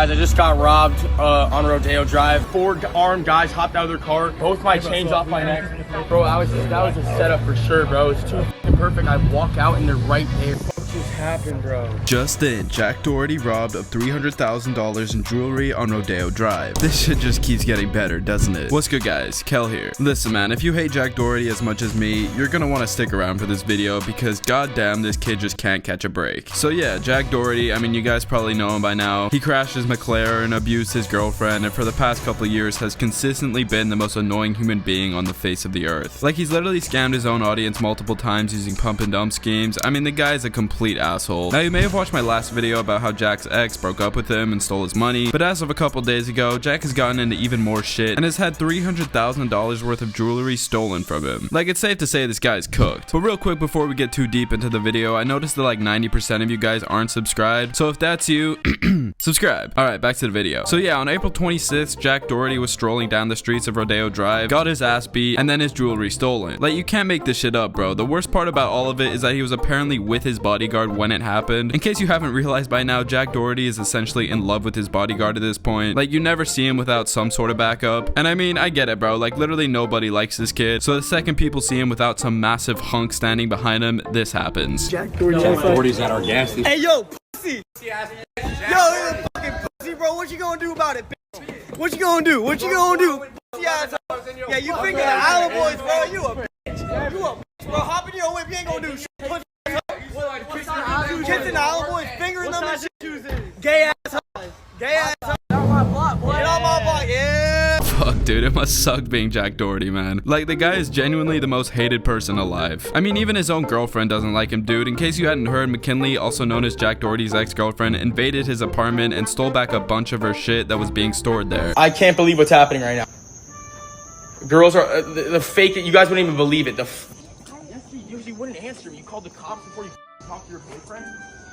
Guys, I just got robbed on Rodeo Drive. 4 armed guys hopped out of their car. Both my chains off my neck. Bro, that was a setup for sure, bro. It's too perfect. I walk out and they're right there. What just happened, bro? Just in, Jack Doherty robbed of $300,000 in jewelry on Rodeo Drive. This shit just keeps getting better, doesn't it? What's good, guys? Kel here. Listen, man, if you hate Jack Doherty as much as me, you're gonna want to stick around for this video because goddamn, this kid just can't catch a break. So yeah, Jack Doherty, I mean, you guys probably know him by now. He crashed his McLaren, abused his girlfriend, and for the past couple of years has consistently been the most annoying human being on the face of the earth. Like, he's literally scammed his own audience multiple times using pump and dump schemes. I mean, the guy's a complete asshole. Now, you may have watched my last video about how Jack's ex broke up with him and stole his money, but as of a couple days ago, Jack has gotten into even more shit and has had $300,000 worth of jewelry stolen from him. Like, it's safe to say this guy's cooked. But real quick before we get too deep into the video, I noticed that like 90% of you guys aren't subscribed, so if that's you, subscribe. Alright, back to the video. So yeah, on April 26th, Jack Doherty was strolling down the streets of Rodeo Drive, got his ass beat, and then his jewelry stolen. Like, you can't make this shit up, bro. The worst part about all of it is that he was apparently with his bodyguard when it happened. In case you haven't realized by now, Jack Doherty is essentially in love with his bodyguard at this point. Like, you never see him without some sort of backup. And I mean, I get it, bro. Like, literally nobody likes this kid. So the second people see him without some massive hunk standing behind him, this happens. Jack Doherty's at our gas station. Hey, yo, pussy! Yo, you're a fucking pussy, bro. What you gonna do about it, bitch? What you gonna do? What you gonna do? Pussy ass. Yeah, you think of the Island Boys, bro. You a bitch. You a bitch, bro. Hop in your whip. You ain't gonna do shit. Pussy. Kids in the Island Boys fingering them and shit. Gay ass. Gay ass. Get on my block, boy. Get on my block, yeah. Fuck, dude, it must suck being Jack Doherty, man. Like, the guy is genuinely the most hated person alive. I mean, even his own girlfriend doesn't like him, dude. In case you hadn't heard, McKinley, also known as Jack Doherty's ex-girlfriend, invaded his apartment and stole back a bunch of her shit that was being stored there. I can't believe what's happening right now. Girls are the fake it. You guys wouldn't even believe it. You wouldn't answer me. You called the cops before you talked to your boyfriend?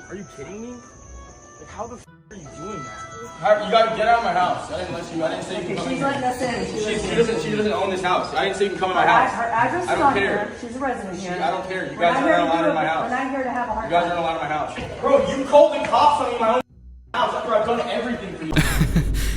Are you kidding me? Like, how the are you doing that? You gotta get out of my house. I didn't let you. I didn't say you can come in. She's letting us in. She doesn't own this house. I didn't say you can come in my house. Her address is on here. She's a resident here. I don't care. You guys aren't allowed in my house. We're not here to have a hard time. You guys aren't allowed in my house. Bro, you called the cops on me in my own house after I've done everything for you.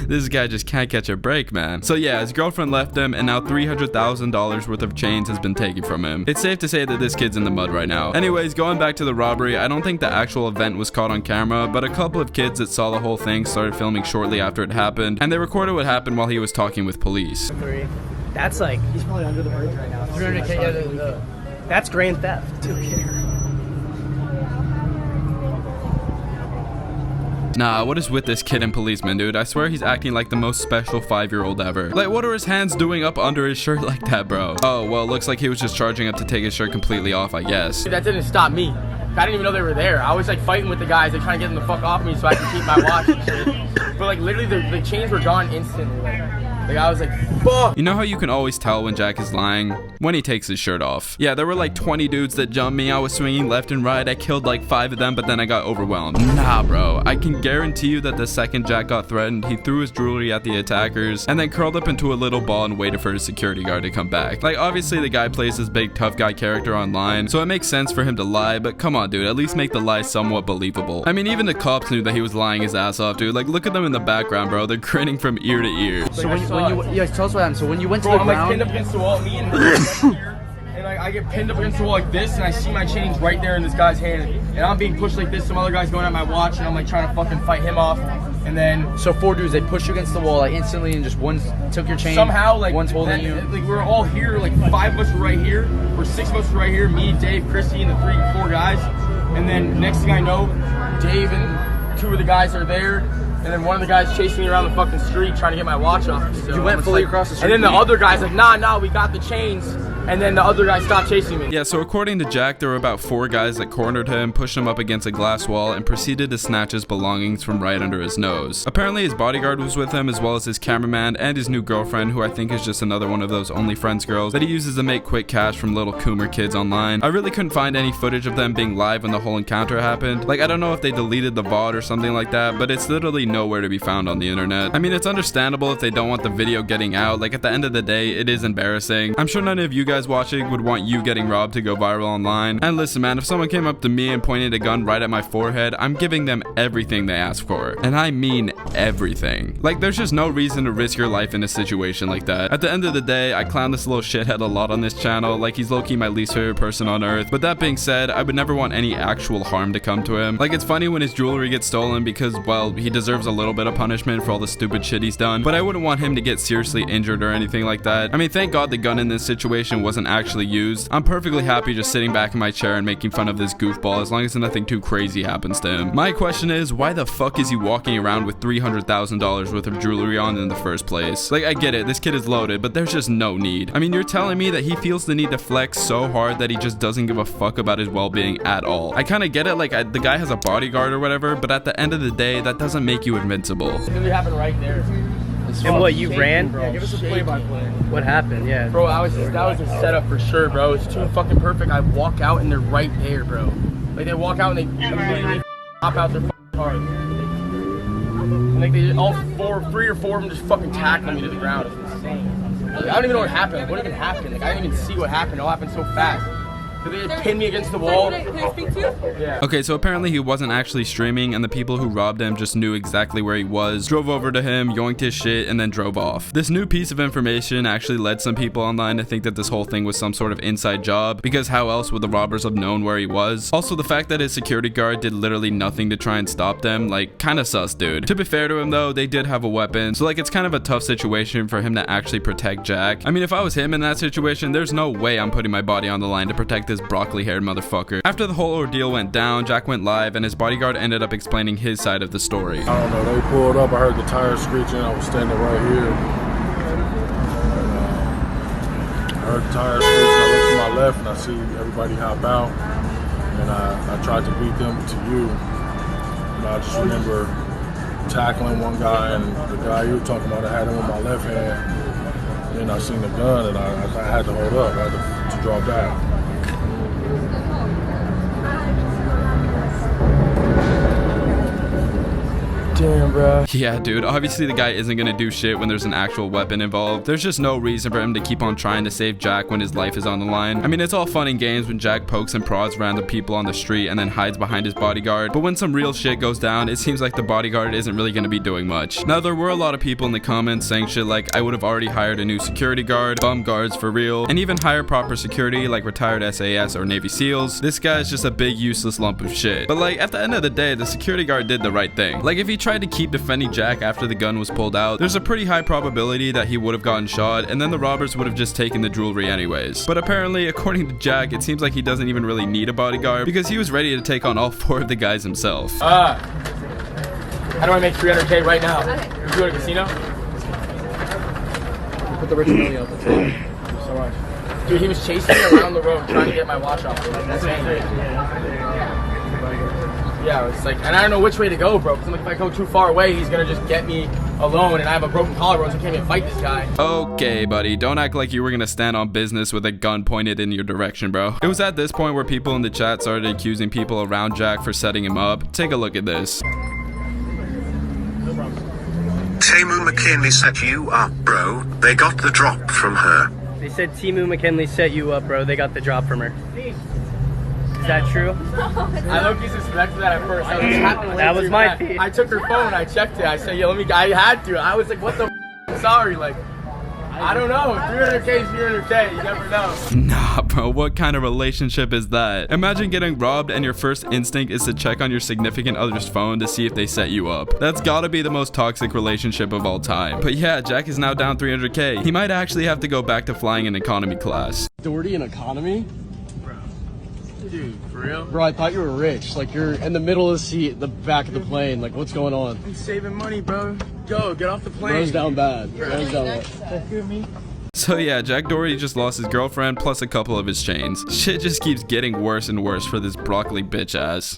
This guy just can't catch a break, man. So yeah, his girlfriend left him, and now $300,000 worth of chains has been taken from him. It's safe to say that this kid's in the mud right now. Anyways, going back to the robbery, I don't think the actual event was caught on camera, but a couple of kids that saw the whole thing started filming shortly after it happened, and they recorded what happened while he was talking with police. That's like, he's probably under the bridge right now. 300K, that's grand theft. Don't care. Nah, what is with this kid and policeman, dude? I swear he's acting like the most special 5-year-old ever. Like, what are his hands doing up under his shirt like that, bro? Oh, well, looks like he was just charging up to take his shirt completely off, I guess. That didn't stop me. I didn't even know they were there. I was like fighting with the guys. They're trying to get them the fuck off me so I can keep my watch and shit. But like literally the chains were gone instantly. Like I was like, fuck. You know how you can always tell when Jack is lying? When he takes his shirt off. Yeah, there were like 20 dudes that jumped me. I was swinging left and right. I killed like 5 of them, but then I got overwhelmed. Nah, bro. I can guarantee you that the second Jack got threatened, he threw his jewelry at the attackers and then curled up into a little ball and waited for his security guard to come back. Like, obviously the guy plays this big tough guy character online, so it makes sense for him to lie, but come on, dude. At least make the lie somewhat believable. I mean, even the cops knew that he was lying his ass off, dude. Like, look at them in the background, bro. They're grinning from ear to ear. So when you tell us what happened. So when you went to the I'm ground, like pinned up against the wall, me and her, and like I get pinned up against the wall like this, and I see my chains right there in this guy's hand, and I'm being pushed like this. Some other guy's going at my watch, and I'm like trying to fucking fight him off, and then so 4 dudes, they pushed you against the wall like instantly, and just one took your chain. Somehow, like one's holding you. Like we're all here, like 5 of us were right here, or 6 of us were right here. Me, Dave, Christy, and the 4 guys, and then next thing I know, Dave and 2 of the guys are there. And then one of the guys chasing me around the fucking street trying to get my watch off. So you went fully across the street. And then the other guy's like, nah, we got the chains. And then the other guy stopped chasing me. Yeah, so according to Jack, there were about 4 guys that cornered him, pushed him up against a glass wall, and proceeded to snatch his belongings from right under his nose. Apparently, his bodyguard was with him, as well as his cameraman and his new girlfriend, who I think is just another one of those OnlyFriends girls that he uses to make quick cash from little Coomer kids online. I really couldn't find any footage of them being live when the whole encounter happened. Like, I don't know if they deleted the VOD or something like that, but it's literally nowhere to be found on the internet. I mean, it's understandable if they don't want the video getting out. Like, at the end of the day, it is embarrassing. I'm sure none of you guys guys watching would want you getting robbed to go viral online. And listen, man, if someone came up to me and pointed a gun right at my forehead, I'm giving them everything they ask for. And I mean everything. Like, there's just no reason to risk your life in a situation like that. At the end of the day, I clown this little shithead a lot on this channel, like he's low-key my least favorite person on earth. But that being said, I would never want any actual harm to come to him. Like, it's funny when his jewelry gets stolen because, well, he deserves a little bit of punishment for all the stupid shit he's done, but I wouldn't want him to get seriously injured or anything like that. I mean, thank God the gun in this situation wasn't actually used. I'm perfectly happy just sitting back in my chair and making fun of this goofball as long as nothing too crazy happens to him. My question is, why the fuck is he walking around with $300,000 worth of jewelry on in the first place? Like, I get it, this kid is loaded, but there's just no need. I mean, you're telling me that he feels the need to flex so hard that he just doesn't give a fuck about his well-being at all. I kind of get it, like, the guy has a bodyguard or whatever, but at the end of the day, that doesn't make you invincible. It really happened right there. And what, you ran? Bro. Yeah, give us a play-by-play. What happened? Yeah. Bro, that was a setup for sure, bro. It's too fucking perfect. I walk out and they're right there, bro. Like, they walk out and they immediately hop out their fucking cars. And like, they all three or four of them just fucking tackle me to the ground. It's insane. Like, I don't even know what happened. What even happened? Like, I didn't even see what happened. It all happened so fast. Did they just pin me against the wall? Can I speak to you? Yeah. Okay, so apparently he wasn't actually streaming, and the people who robbed him just knew exactly where he was, drove over to him, yoinked his shit, and then drove off. This new piece of information actually led some people online to think that this whole thing was some sort of inside job, because how else would the robbers have known where he was? Also, the fact that his security guard did literally nothing to try and stop them, like, kinda sus, dude. To be fair to him though, they did have a weapon, so like, it's kind of a tough situation for him to actually protect Jack. I mean, if I was him in that situation, there's no way I'm putting my body on the line to protect this broccoli-haired motherfucker. After the whole ordeal went down, Jack went live and his bodyguard ended up explaining his side of the story. I don't know, they pulled up, I heard the tires screeching, I was standing right here. I heard the tires screeching, I looked to my left and I see everybody hop out. And I tried to beat them to you. And I just remember tackling one guy, and the guy you were talking about, I had him with my left hand. Then I seen the gun and I had to hold up, I had to draw back. Damn, bro. Yeah, dude, obviously the guy isn't gonna do shit when there's an actual weapon involved. There's just no reason for him to keep on trying to save Jack when his life is on the line. I mean, it's all fun and games when Jack pokes and prods random people on the street and then hides behind his bodyguard, but when some real shit goes down, it seems like the bodyguard isn't really gonna be doing much. Now, there were a lot of people in the comments saying shit like, I would have already hired a new security guard, bum guards for real, and even hire proper security like retired SAS or Navy SEALs. This guy's just a big useless lump of shit. But like, at the end of the day, the security guard did the right thing. Like, if he tried to keep defending Jack after the gun was pulled out, there's a pretty high probability that he would have gotten shot, and then the robbers would have just taken the jewelry anyways. But apparently, according to Jack, it seems like he doesn't even really need a bodyguard because he was ready to take on all 4 of the guys himself. How do I make 300K right now? You go to a casino? Put the rich money up. Thank you so much. Dude, he was chasing me around the road trying to get my watch off. That's insane. Yeah, it's like, and I don't know which way to go, bro. Because I'm like, if I go too far away, he's gonna just get me alone, and I have a broken collarbone, so I can't even fight this guy. Okay, buddy, don't act like you were gonna stand on business with a gun pointed in your direction, bro. It was at this point where people in the chat started accusing people around Jack for setting him up. Take a look at this. Timu McKinley set you up, bro. They got the drop from her. They said Timu McKinley set you up, bro. They got the drop from her. Is that true? I low-key suspected that at first. That was my feed. I took her phone, I checked it. I said, yo, I had to. I was like, what the f? Sorry, like, I don't know. 300K is 300K. You never know. Nah, bro, what kind of relationship is that? Imagine getting robbed and your first instinct is to check on your significant other's phone to see if they set you up. That's gotta be the most toxic relationship of all time. But yeah, Jack is now down 300K. He might actually have to go back to flying in economy class. Doherty in economy? Dude, for real? Bro, I thought you were rich. Like, you're in the middle of the seat, the back of the plane. Like, what's going on? I'm saving money, bro. Go, get off the plane. Bro's down bad. Bro's down bad. So yeah, Jack Doherty just lost his girlfriend plus a couple of his chains. Shit just keeps getting worse and worse for this broccoli bitch ass.